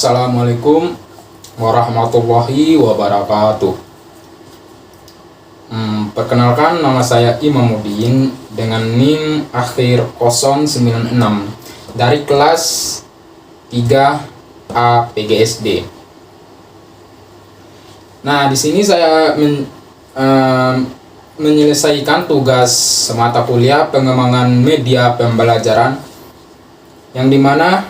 Assalamualaikum warahmatullahi wabarakatuh. Perkenalkan, nama saya Imamuddin dengan NIM akhir 096 dari kelas 3A PGSD. Nah, di sini saya menyelesaikan tugas mata kuliah pengembangan media pembelajaran yang dimana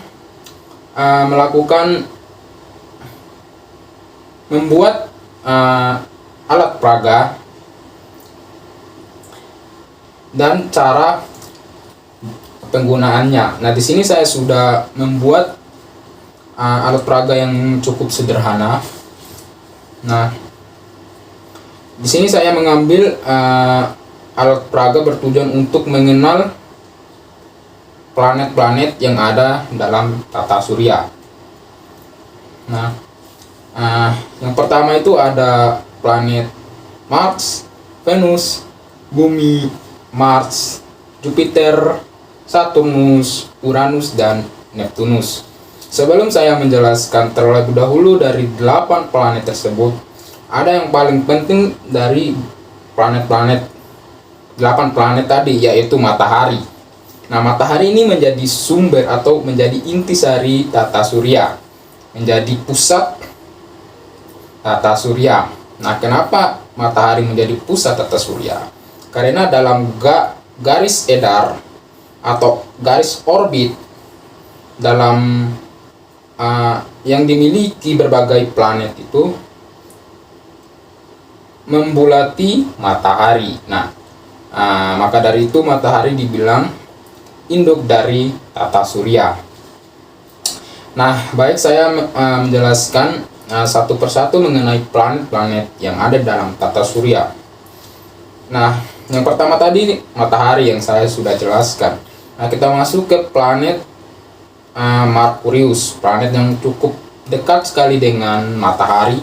membuat alat peraga dan cara penggunaannya. Nah, di sini saya sudah membuat alat peraga yang cukup sederhana. Nah, di sini saya mengambil alat peraga bertujuan untuk mengenal planet-planet yang ada dalam tata surya. Nah, yang pertama itu ada planet Mars, Venus, Bumi, Mars, Jupiter, Saturnus, Uranus, dan Neptunus. Sebelum saya menjelaskan terlebih dahulu dari 8 planet tersebut, ada yang paling penting dari planet-planet 8 planet tadi, yaitu matahari. Nah, matahari ini menjadi sumber atau menjadi intisari tata surya, menjadi pusat tata surya. Nah, kenapa matahari menjadi pusat tata surya? Karena dalam garis edar atau garis orbit dalam yang dimiliki berbagai planet itu membulati matahari. Nah, maka dari itu matahari dibilang induk dari tata surya. Nah, baik, saya menjelaskan satu persatu mengenai planet-planet yang ada dalam tata surya. Nah, yang pertama tadi matahari yang saya sudah jelaskan. Nah, kita masuk ke planet Merkurius, planet yang cukup dekat sekali dengan matahari.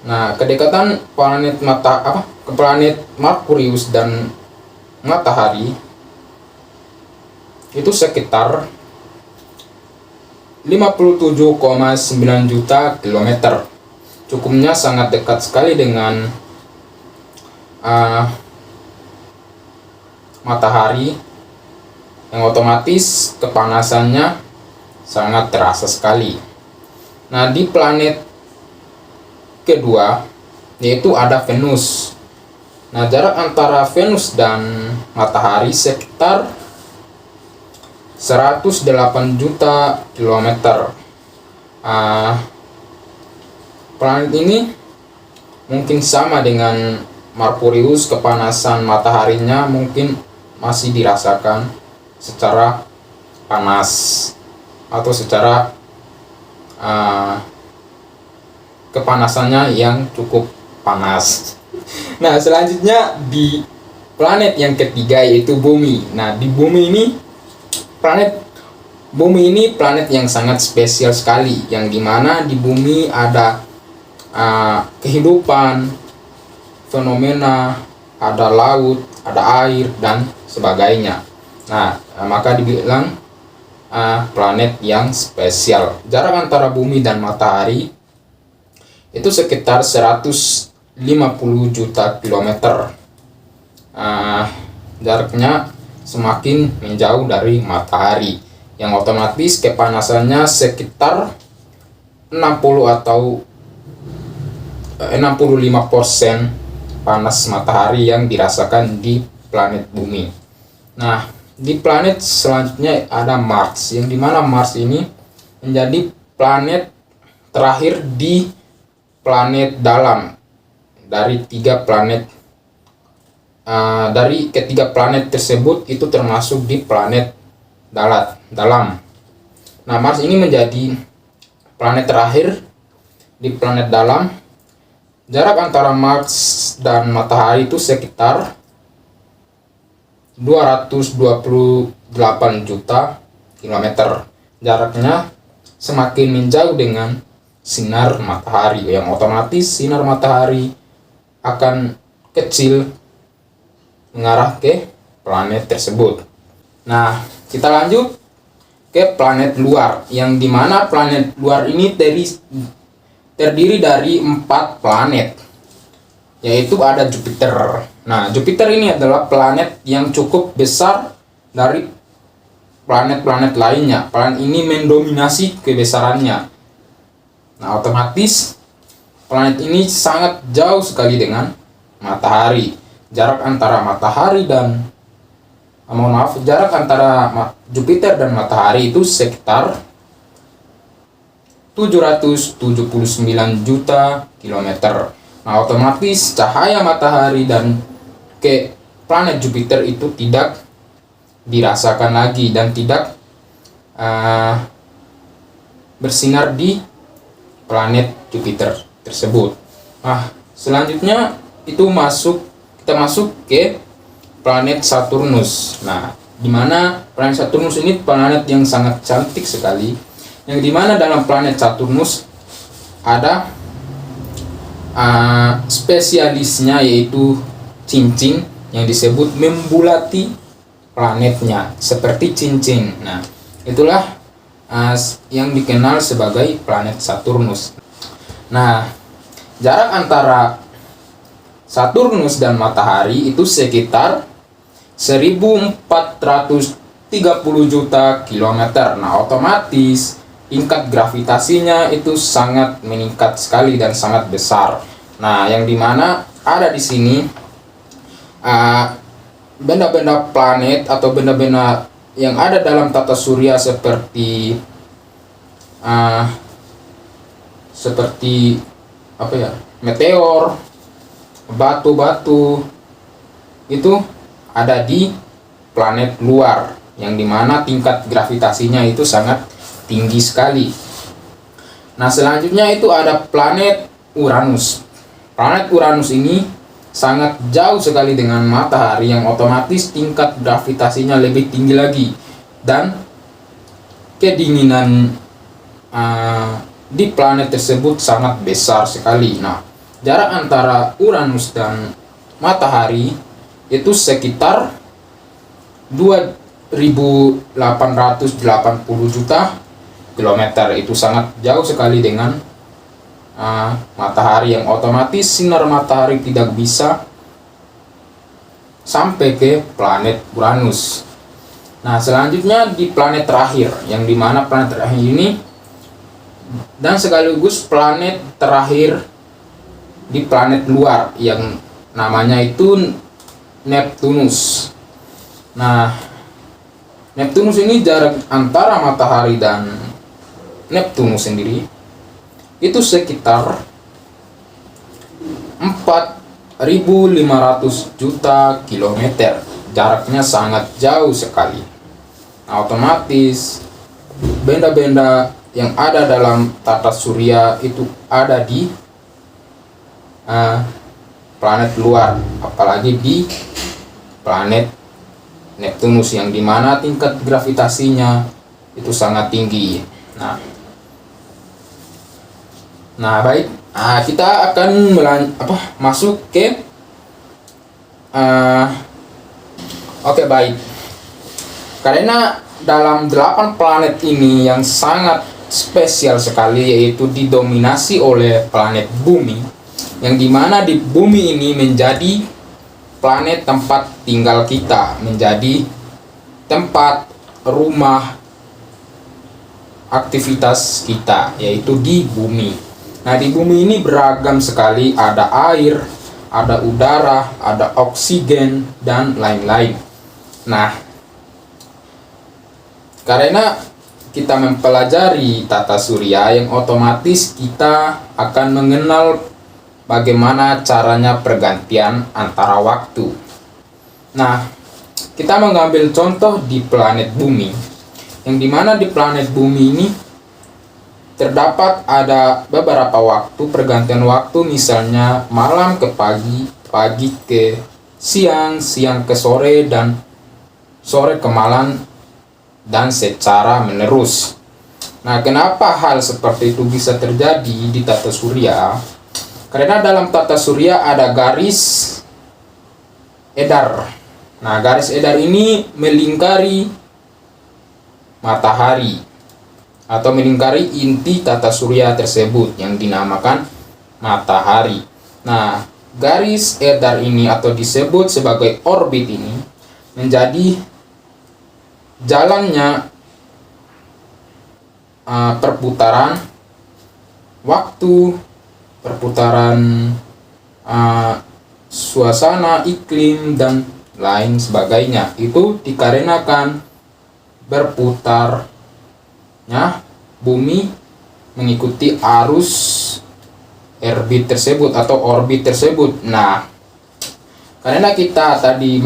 Nah, kedekatan planet Merkurius dan matahari itu sekitar 57,9 juta kilometer. Cukupnya sangat dekat sekali dengan matahari, yang otomatis kepanasannya sangat terasa sekali. Nah, di planet kedua yaitu ada Venus. Nah, jarak antara Venus dan matahari sekitar 108 juta kilometer. Planet ini mungkin sama dengan Merkurius, kepanasan mataharinya mungkin masih dirasakan secara panas atau secara kepanasannya yang cukup panas. Nah, selanjutnya di planet yang ketiga yaitu Bumi. Nah, di Bumi ini planet yang sangat spesial sekali, yang dimana di Bumi ada kehidupan, fenomena, ada laut, ada air, dan sebagainya. Nah, maka dibilang planet yang spesial. Jarak antara Bumi dan matahari itu sekitar 150 juta kilometer. Jaraknya semakin menjauh dari matahari, yang otomatis kepanasannya sekitar 60 atau 65% panas matahari yang dirasakan di planet Bumi. Nah, di planet selanjutnya ada Mars, yang dimana Mars ini menjadi planet terakhir di planet dalam dari ketiga planet tersebut. Itu termasuk di planet dalam. Nah, Mars ini menjadi planet terakhir di planet dalam. Jarak antara Mars dan matahari itu sekitar 228 juta kilometer. Jaraknya semakin menjauh dengan sinar matahari, yang otomatis sinar matahari akan kecil mengarah ke planet tersebut. Nah, kita lanjut ke planet luar, yang dimana planet luar ini terdiri dari 4 planet, yaitu ada Jupiter. Nah, Jupiter ini adalah planet yang cukup besar dari planet-planet lainnya. Planet ini mendominasi kebesarannya. Nah, otomatis planet ini sangat jauh sekali dengan matahari. Jarak antara Jupiter dan matahari itu sekitar 779 juta kilometer. Nah, otomatis cahaya matahari dan ke planet Jupiter itu tidak dirasakan lagi dan tidak bersinar di planet Jupiter tersebut. Nah, selanjutnya itu kita masuk ke planet Saturnus. Nah, di mana planet Saturnus ini planet yang sangat cantik sekali, yang dimana dalam planet Saturnus ada spesialisnya, yaitu cincin yang disebut membulati planetnya seperti cincin. Nah, itulah yang dikenal sebagai planet Saturnus. Nah, jarak antara Saturnus dan matahari itu sekitar 1430 juta kilometer. Nah, otomatis tingkat gravitasinya itu sangat meningkat sekali dan sangat besar. Nah, yang dimana ada di sini benda-benda planet atau benda-benda yang ada dalam tata surya seperti meteor, batu-batu itu ada di planet luar, yang dimana tingkat gravitasinya itu sangat tinggi sekali. Nah, selanjutnya itu ada planet Uranus. Planet Uranus ini sangat jauh sekali dengan matahari, yang otomatis tingkat gravitasinya lebih tinggi lagi dan kedinginan di planet tersebut sangat besar sekali. Nah, jarak antara Uranus dan matahari itu sekitar 2880 juta kilometer. Itu sangat jauh sekali dengan matahari, yang otomatis sinar matahari tidak bisa sampai ke planet Uranus. Nah, selanjutnya di planet terakhir, yang dimana planet terakhir ini dan sekaligus planet terakhir di planet luar, yang namanya itu Neptunus. Nah, Neptunus ini jarak antara matahari dan Neptunus sendiri itu sekitar 4.500 juta kilometer. Jaraknya sangat jauh sekali. Nah, otomatis benda-benda yang ada dalam tata surya itu ada di planet luar, apalagi di planet Neptunus, yang dimana tingkat gravitasinya itu sangat tinggi. Nah, baik, kita akan masuk ke baik. Karena dalam 8 planet ini yang sangat spesial sekali, yaitu didominasi oleh planet Bumi, yang dimana di Bumi ini menjadi planet tempat tinggal kita, menjadi tempat rumah aktivitas kita, yaitu di Bumi. Nah, di Bumi ini beragam sekali, ada air, ada udara, ada oksigen, dan lain-lain. Nah, karena kita mempelajari tata surya, yang otomatis kita akan mengenal bagaimana caranya pergantian antara waktu. Nah, kita mengambil contoh di planet Bumi, yang dimana di planet Bumi ini terdapat ada beberapa waktu pergantian waktu, misalnya malam ke pagi, pagi ke siang, siang ke sore, dan sore ke malam, dan secara menerus. Nah, kenapa hal seperti itu bisa terjadi di tata surya? Karena dalam tata surya ada garis edar. Nah, garis edar ini melingkari matahari atau melingkari inti tata surya tersebut yang dinamakan matahari. Nah, garis edar ini atau disebut sebagai orbit ini menjadi jalannya perputaran waktu, perputaran suasana, iklim, dan lain sebagainya. Itu dikarenakan berputarnya bumi mengikuti arus orbit tersebut atau orbit tersebut. Nah, karena kita tadi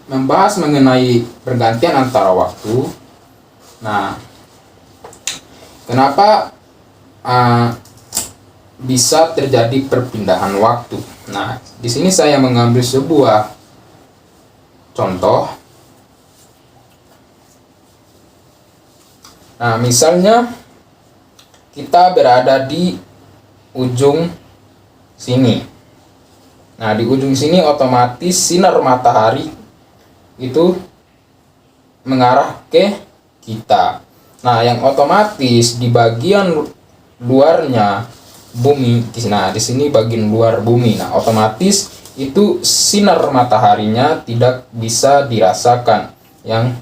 membahas mengenai pergantian antara waktu, nah, kenapa bisa terjadi perpindahan waktu? Nah, di sini saya mengambil sebuah contoh. Nah, misalnya kita berada di ujung sini. Nah, di ujung sini otomatis sinar matahari itu mengarah ke kita. Nah, yang otomatis di bagian luarnya bumi, nah di sini bagian luar bumi. Nah, otomatis itu sinar mataharinya tidak bisa dirasakan, yang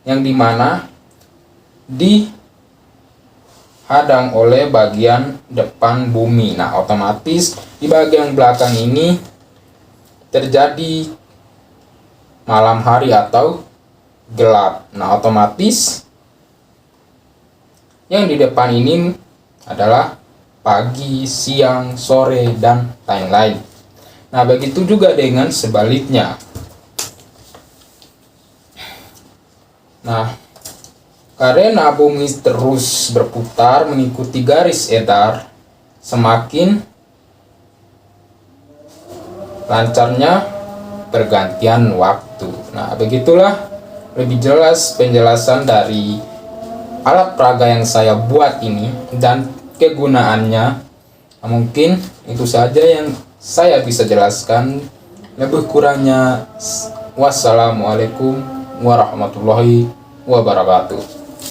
dimana dihadang oleh bagian depan bumi. Nah, otomatis di bagian belakang ini terjadi malam hari atau gelap. Nah, otomatis yang di depan ini adalah pagi, siang, sore, dan lain-lain. Nah, begitu juga dengan sebaliknya. Nah, karena bumi terus berputar mengikuti garis edar, semakin lancarnya pergantian waktu. Nah, begitulah lebih jelas penjelasan dari alat peraga yang saya buat ini dan kegunaannya. Mungkin itu saja yang saya bisa jelaskan. Lebih kurangnya, wassalamualaikum warahmatullahi wabarakatuh.